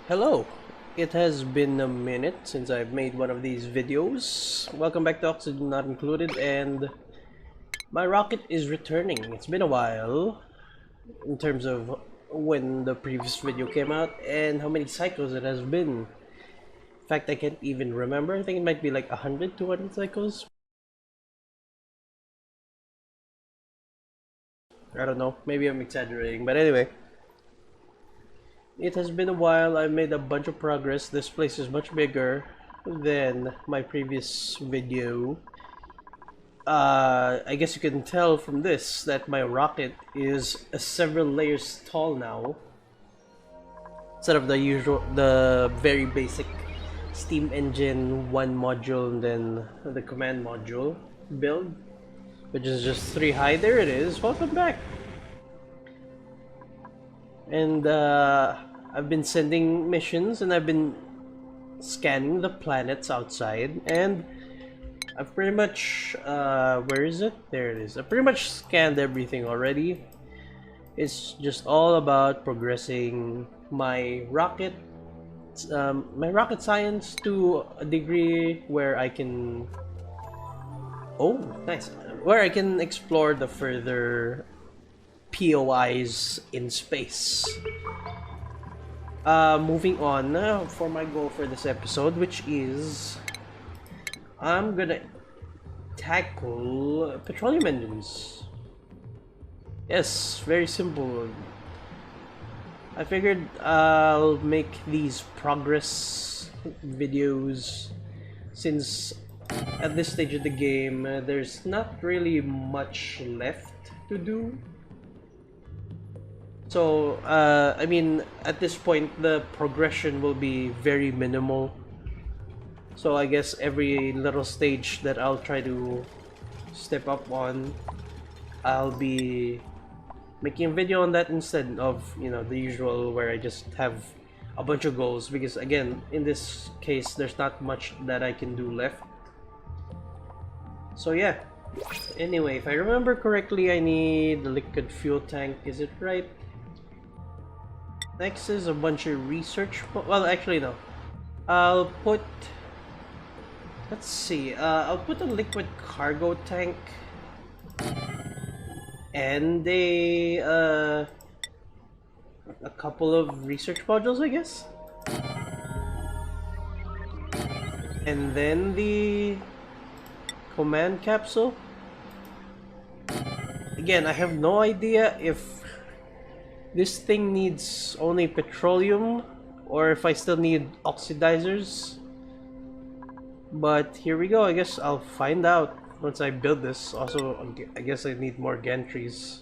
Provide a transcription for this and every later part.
Hello! It has been a minute since I've made one of these videos. Welcome back to Oxygen Not Included, and my rocket is returning. It's been a while in terms of when the previous video came out and how many cycles it has been. In fact, I can't even remember. I think it might be like 100, 200 cycles. I don't know. Maybe I'm exaggerating, but anyway. It has been a while. I made a bunch of progress. This place is much bigger than my previous video. I guess you can tell from this that my rocket is several layers tall now. Instead of the very basic steam engine, one module, and then the command module build, which is just 3 high. There it is. Welcome back. And I've been sending missions and I've been scanning the planets outside, and I've pretty much where is it? There it is. I pretty much scanned everything already. It's just all about progressing my rocket science to a degree where I can where I can explore the further POIs in space. Moving on for my goal for this episode, which is I'm gonna tackle petroleum engines. Yes, very simple. I figured I'll make these progress videos since at this stage of the game there's not really much left to do. So, I mean, at this point, the progression will be very minimal. So I guess every little stage that I'll try to step up on, I'll be making a video on that instead of, you know, the usual where I just have a bunch of goals. Because again, in this case, there's not much that I can do left. So yeah. Anyway, if I remember correctly, I need the liquid fuel tank. Is it right? Next is a bunch of research. Well, actually, no. I'll put. Let's see. I'll put a liquid cargo tank and a couple of research modules, I guess. And then the command capsule. Again, I have no idea if this thing needs only petroleum or if I still need oxidizers. But here we go. I guess I'll find out once I build this. Also, I guess I need more gantries.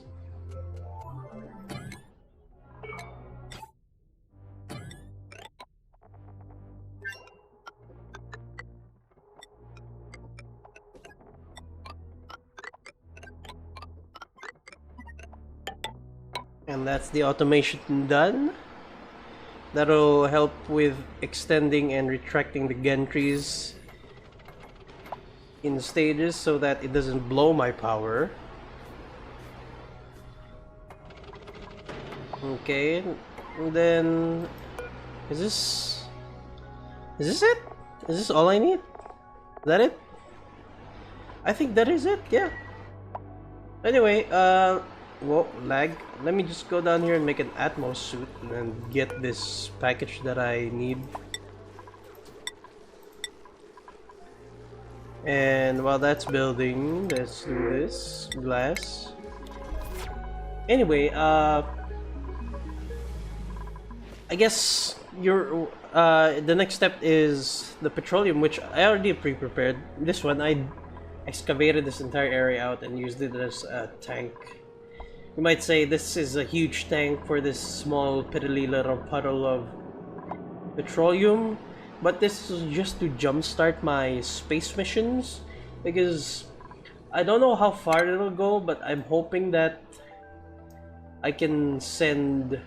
And that's the automation done. That'll help with extending and retracting the gantries in stages so that it doesn't blow my power. Okay, and then is this it? Is this all I need? Is that it? I think that is it, yeah. Anyway, whoa, lag. Let me just go down here and make an Atmos Suit and get this package that I need. And while that's building, let's do this. Glass. Anyway, I guess the next step is the petroleum, which I already pre-prepared. This one, I excavated this entire area out and used it as a tank. You might say this is a huge tank for this small piddly little puddle of petroleum, but this is just to jumpstart my space missions, because I don't know how far it'll go, but I'm hoping that I can send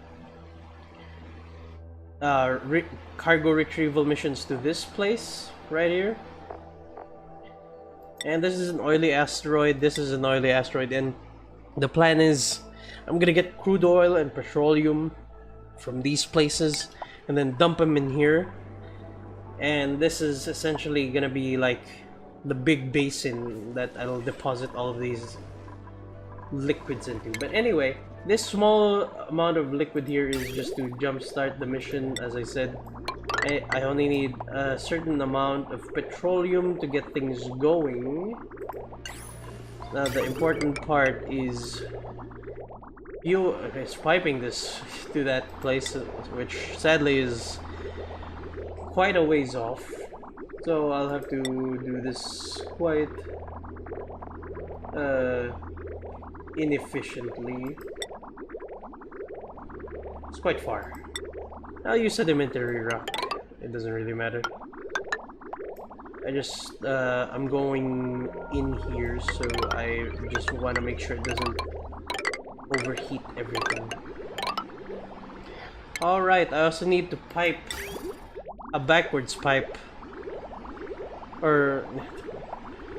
cargo retrieval missions to this place right here. And this is an oily asteroid, this is an oily asteroid, and the plan is I'm gonna get crude oil and petroleum from these places, and then dump them in here. And this is essentially gonna be like the big basin that I'll deposit all of these liquids into. But anyway, this small amount of liquid here is just to jumpstart the mission. As I said, I only need a certain amount of petroleum to get things going. Now the important part is piping this to that place, which sadly is quite a ways off. So I'll have to do this quite inefficiently. It's quite far. I'll use sedimentary rock. It doesn't really matter. I'm going in here, so I just want to make sure it doesn't overheat everything. Alright, I also need to pipe a backwards pipe, or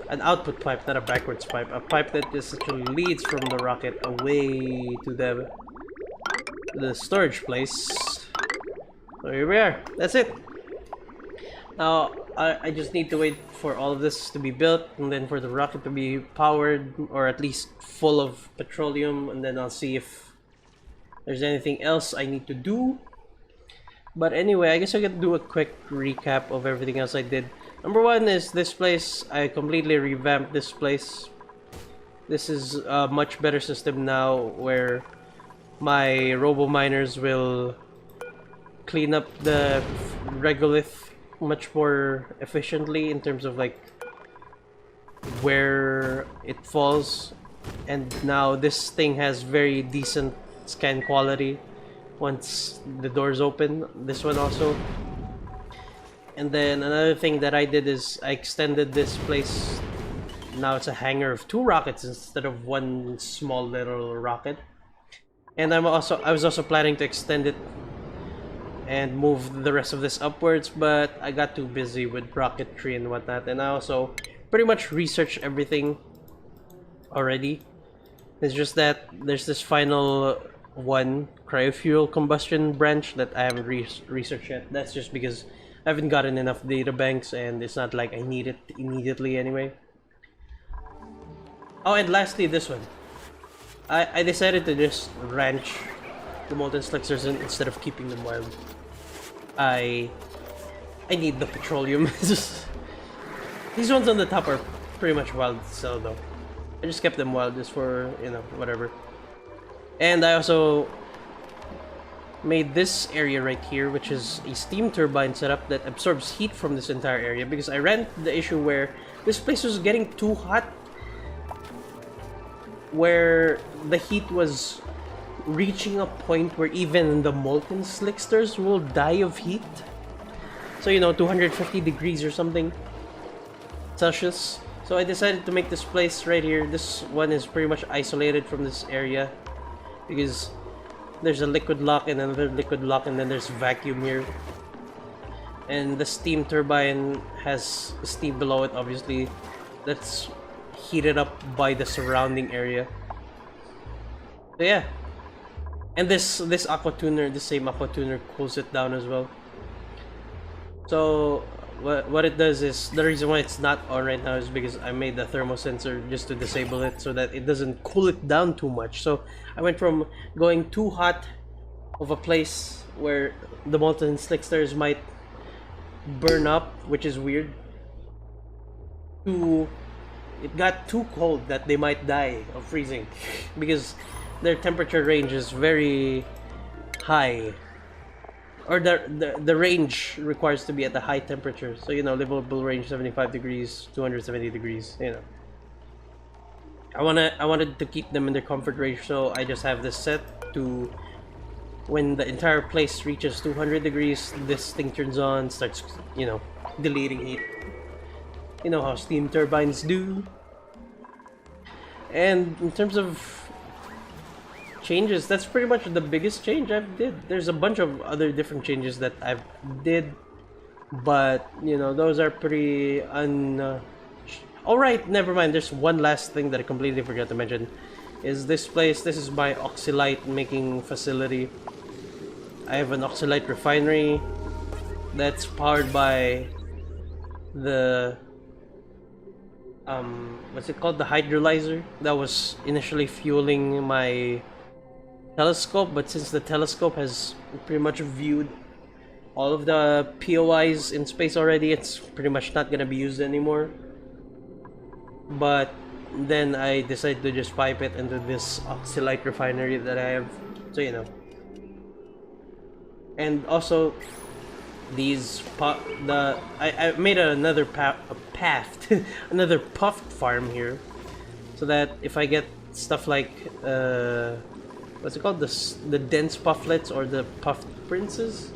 an output pipe, not a backwards pipe. A pipe that essentially leads from the rocket away to the storage place. So here we are. That's it. Now I just need to wait for all of this to be built, and then for the rocket to be powered, or at least full of petroleum, and then I'll see if there's anything else I need to do. But anyway, I guess I can do a quick recap of everything else I did. Number one is this place. I completely revamped this place. This is a much better system now, where my robo miners will clean up the regolith much more efficiently in terms of like where it falls. And now this thing has very decent scan quality once the doors open. This one also. And then another thing that I did is I extended this place. Now it's a hangar of 2 rockets instead of 1 small little rocket. And I was also planning to extend it and move the rest of this upwards, but I got too busy with rocketry and whatnot. And I also pretty much researched everything already. It's just that there's this final one, cryofuel combustion branch, that I haven't researched yet. That's just because I haven't gotten enough data banks, and it's not like I need it immediately anyway. Oh, and lastly, this one. I decided to just ranch the molten slicksters instead of keeping them wild. I need the petroleum. These ones on the top are pretty much wild still though. I just kept them wild just for, you know, whatever. And I also made this area right here, which is a steam turbine setup that absorbs heat from this entire area, because I ran the issue where this place was getting too hot, where the heat was reaching a point where even the molten slicksters will die of heat. So, you know, 250 degrees or something Celsius. So I decided to make this place right here. This one is pretty much isolated from this area because there's a liquid lock and another liquid lock, and then there's vacuum here. And the steam turbine has steam below it, obviously, that's heated up by the surrounding area. So yeah. And this aqua tuner, the same aqua tuner, cools it down as well. So what it does is, the reason why it's not on right now is because I made the thermosensor just to disable it so that it doesn't cool it down too much. So I went from going too hot of a place where the molten slicksters might burn up, which is weird, to it got too cold that they might die of freezing because their temperature range is very high, or the range requires to be at a high temperature. So, you know, livable range 75 degrees, 270 degrees, you know. I wanted to keep them in their comfort range, so I just have this set to, when the entire place reaches 200 degrees, this thing turns on, starts, you know, deleting heat. You know how steam turbines do. And in terms of changes, that's pretty much the biggest change I've did. There's a bunch of other different changes that I've did, but you know, those are pretty alright, never mind. There's one last thing that I completely forgot to mention, is this place. This is my Oxylight making facility. I have an Oxylight Refinery that's powered by the what's it called, the hydrolyzer that was initially fueling my telescope, but since the telescope has pretty much viewed all of the POIs in space already, it's pretty much not gonna be used anymore. But then I decided to just pipe it into this Oxylight Refinery that I have, so you know. And also these I made another path another puffed farm here, so that if I get stuff like what's it called, the dense pufflets or the puffed princes,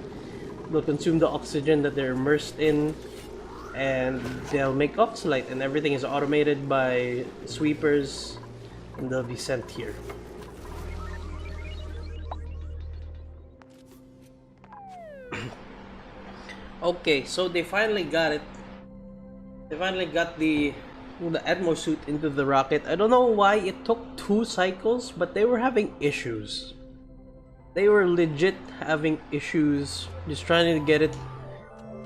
they'll consume the oxygen that they're immersed in, and they'll make oxalate, and everything is automated by sweepers, and they'll be sent here. Okay, so they finally got it. They finally got the Atmos Suit into the rocket. I don't know why it took 2 cycles, but they were having issues. They were legit having issues just trying to get it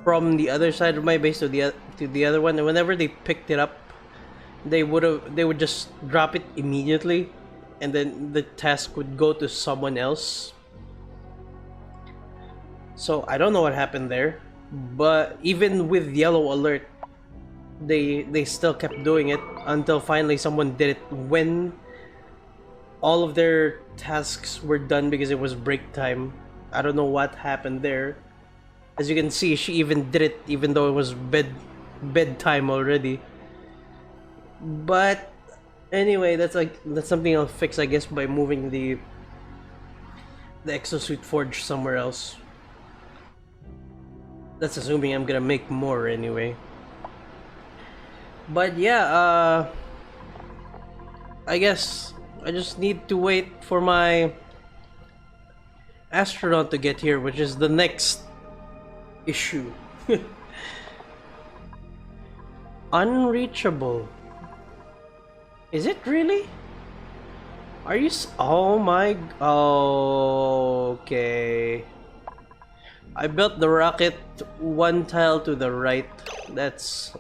from the other side of my base to the other one, and whenever they picked it up, they would just drop it immediately, and then the task would go to someone else. So I don't know what happened there, but even with yellow alert, they still kept doing it until finally someone did it when all of their tasks were done, because it was break time. I don't know what happened there. As you can see, she even did it even though it was bedtime already. But anyway, that's something I'll fix, I guess, by moving the exosuit forge somewhere else. That's assuming I'm gonna make more anyway. But yeah, I guess I just need to wait for my astronaut to get here, which is the next issue. Unreachable. Is it really? Are you oh my... okay. I built the rocket 1 tile to the right. That's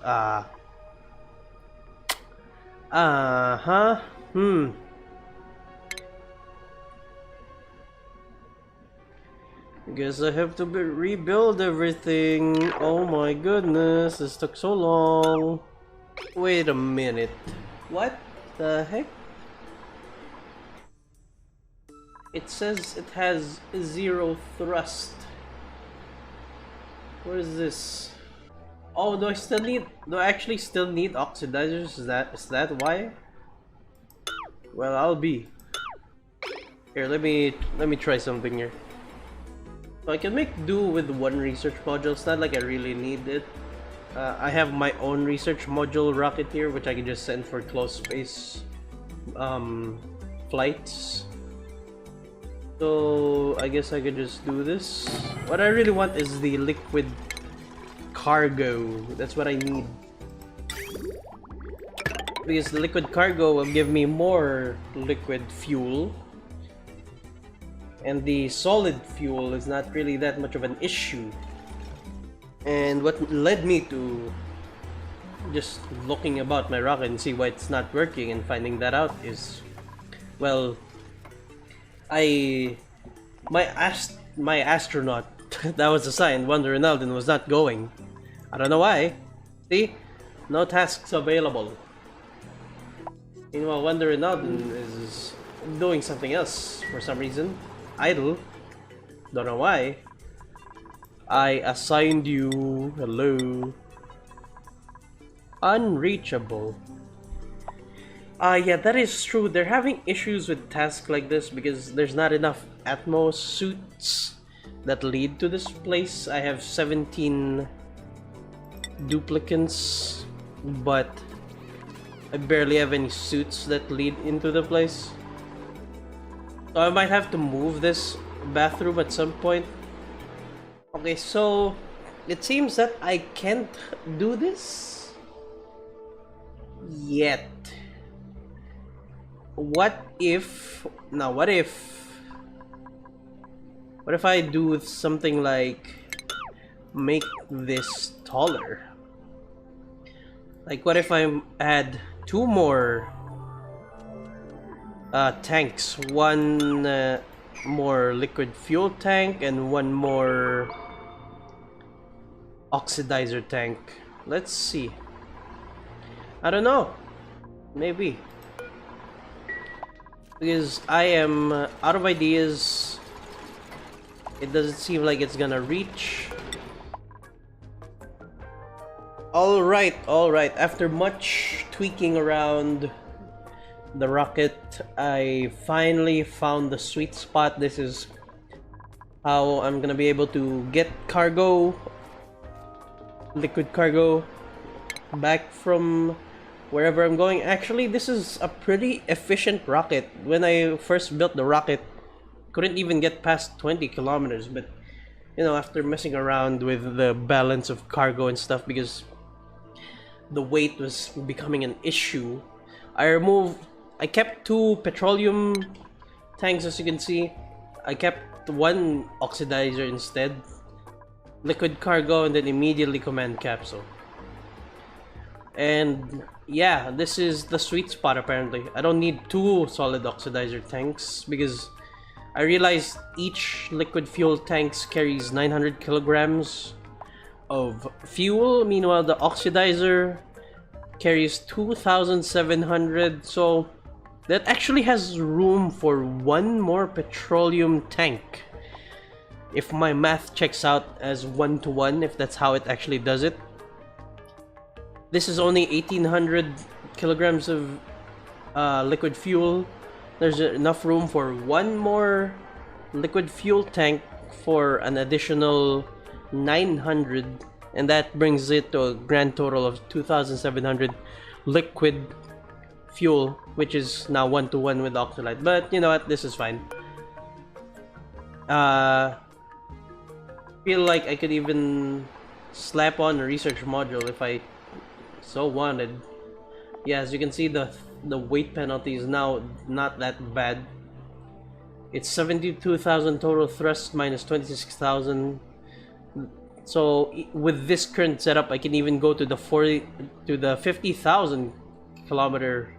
Guess I have to rebuild everything. Oh my goodness, this took so long. Wait a minute. What the heck? It says it has 0 thrust. What is this? Oh, do I actually still need oxidizers? Is that why? Well, I'll be. Here, let me try something here. So I can make do with 1 research module. It's not like I really need it. I have my own research module rocket here, which I can just send for close space flights. So I guess I could just do this. What I really want is the liquid cargo. That's what I need. Because the liquid cargo will give me more liquid fuel. And the solid fuel is not really that much of an issue. And what led me to just looking about my rocket and see why it's not working and finding that out is, well, my astronaut that was assigned, Wonder Ronaldo, was not going. I don't know why. See? No tasks available. Meanwhile, Wonder Ronaldo is doing something else for some reason. Idle. Don't know why. I assigned you. Hello. Unreachable. Yeah, that is true. They're having issues with tasks like this because there's not enough Atmos suits that lead to this place. I have 17 duplicants, but I barely have any suits that lead into the place. So I might have to move this bathroom at some point. Okay, so it seems that I can't do this yet. What if What if I do something like make this taller? Like, what if I add 2 more tanks? One more liquid fuel tank and 1 more oxidizer tank. Let's see. I don't know. Maybe. Because I am out of ideas. It doesn't seem like it's gonna reach. Alright. After much tweaking around the rocket, I finally found the sweet spot. This is how I'm gonna be able to get cargo, liquid cargo, back from wherever I'm going. Actually, this is a pretty efficient rocket. When I first built the rocket, couldn't even get past 20 kilometers, but you know, after messing around with the balance of cargo and stuff, because the weight was becoming an issue, I kept 2 petroleum tanks, as you can see. I kept 1 oxidizer instead, liquid cargo, and then immediately command capsule. And yeah, this is the sweet spot apparently. I don't need 2 solid oxidizer tanks because I realized each liquid fuel tank carries 900 kilograms of fuel. Meanwhile, the oxidizer carries 2,700. So that actually has room for 1 more petroleum tank. If my math checks out as 1-to-1, if that's how it actually does it. This is only 1,800 kilograms of liquid fuel. There's enough room for 1 more liquid fuel tank for an additional 900, and that brings it to a grand total of 2,700 liquid fuel, which is now 1-to-1 with Oxylight. But you know what, this is fine. Feel like I could even slap on a research module if I so wanted. Yeah, as you can see, the weight penalty is now not that bad. It's 72,000 total thrust minus 26,000. So with this current setup, I can even go to the 50,000 kilometer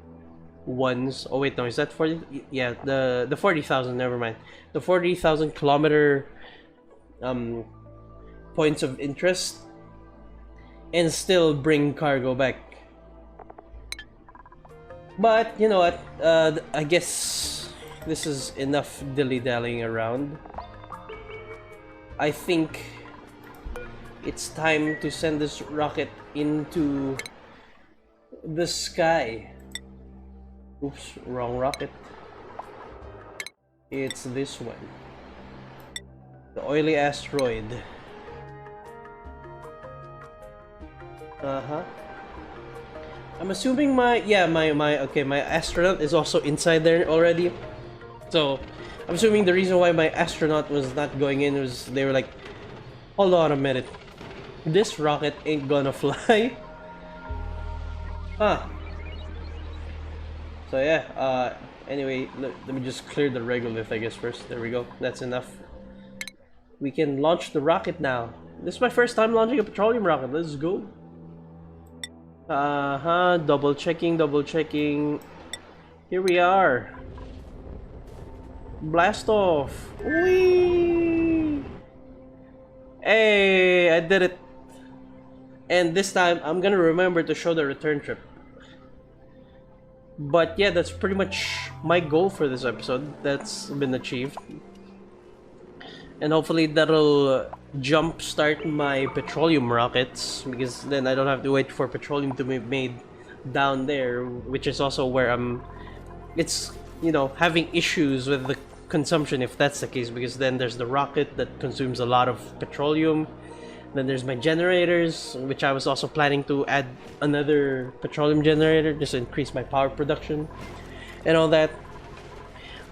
ones. Oh wait, no, is that 40? Yeah, the 40,000. Never mind. The 40,000 kilometer points of interest, and still bring cargo back. But you know what? I guess this is enough dilly-dallying around. I think it's time to send this rocket into the sky. Oops, wrong rocket. It's this one. The oily asteroid. I'm assuming my astronaut is also inside there already. So I'm assuming the reason why my astronaut was not going in was they were like, hold on a minute, this rocket ain't gonna fly. So yeah, anyway, let me just clear the regolith, I guess, first. There we go, that's enough. We can launch the rocket now. This is my first time launching a petroleum rocket. Let's go. Double checking. Here we are. Blast off. Whee! Hey, I did it. And this time, I'm gonna remember to show the return trip. But yeah, that's pretty much my goal for this episode. That's been achieved. And hopefully that'll jumpstart my petroleum rockets, because then I don't have to wait for petroleum to be made down there, which is also where it's, you know, having issues with the consumption if that's the case, because then there's the rocket that consumes a lot of petroleum. Then there's my generators, which I was also planning to add another petroleum generator just to increase my power production and all that.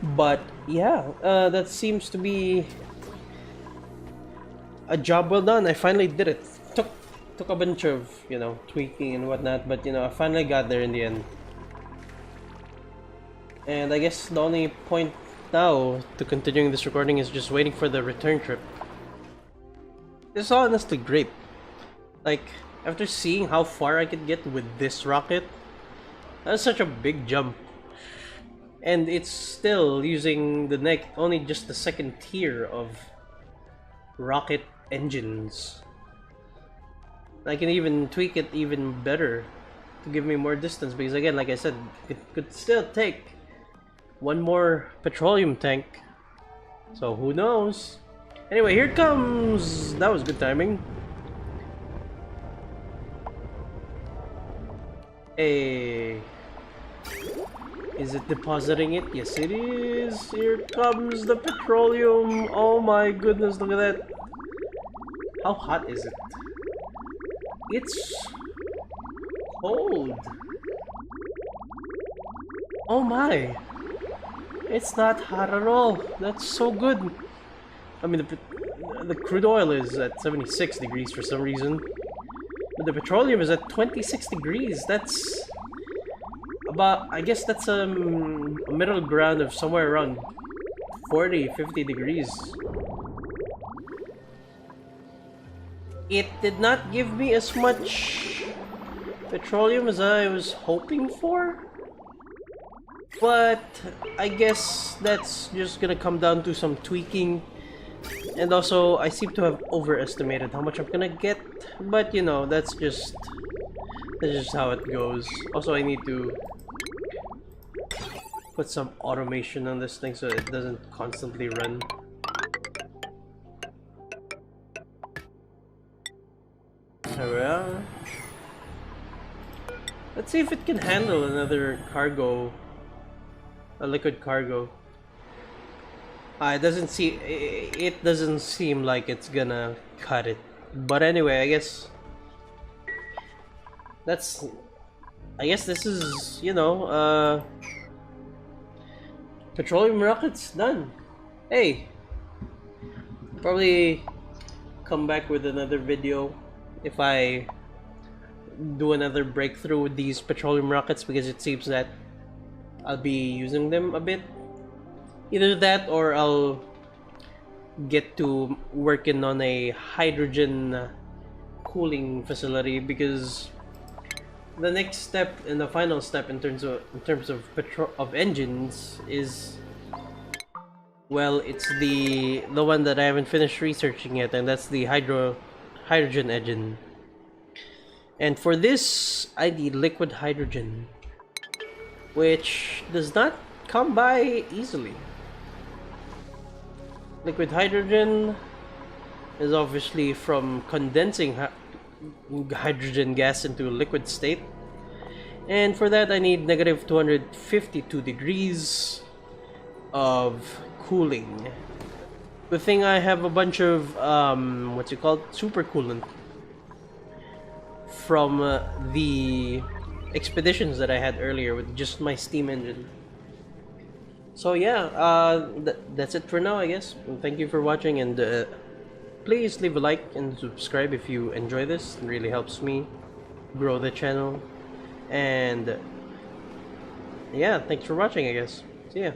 But yeah, that seems to be a job well done. I finally did it. Took a bunch of, you know, tweaking and whatnot, but you know, I finally got there in the end. And I guess the only point now to continuing this recording is just waiting for the return trip. This is honestly great. Like, after seeing how far I could get with this rocket, that's such a big jump. And it's still using only just the second tier of rocket engines. I can even tweak it even better to give me more distance, because again, like I said, it could still take one more petroleum tank. So who knows? Anyway, here it comes! That was good timing. Hey. Is it depositing it? Yes, it is. Here comes the petroleum. Oh my goodness, look at that. How hot is it? It's cold. Oh my. It's not hot at all. That's so good. I mean, the crude oil is at 76 degrees for some reason. But the petroleum is at 26 degrees. That's about, I guess that's a middle ground of somewhere around 40-50 degrees. It did not give me as much petroleum as I was hoping for, but I guess that's just gonna come down to some tweaking. And also, I seem to have overestimated how much I'm gonna get, but you know, that's just how it goes. Also, I need to put some automation on this thing so it doesn't constantly run. There we are. Let's see if it can handle another cargo, a liquid cargo. It doesn't seem like it's gonna cut it. But anyway, I guess this is, you know, petroleum rockets done. Hey, probably come back with another video if I do another breakthrough with these petroleum rockets, because it seems that I'll be using them a bit. Either that, or I'll get to working on a hydrogen cooling facility, because the next step and the final step in terms of engines is, well, it's the one that I haven't finished researching yet, and that's the hydrogen engine. And for this, I need liquid hydrogen, which does not come by easily. Liquid hydrogen is obviously from condensing hydrogen gas into a liquid state, and for that I need negative 252 degrees of cooling. Good thing I have a bunch of what's it called, supercoolant from the expeditions that I had earlier with just my steam engine. So yeah, that's it for now, I guess. Thank you for watching, and please leave a like and subscribe if you enjoy this. It really helps me grow the channel. And yeah, thanks for watching, I guess. See ya.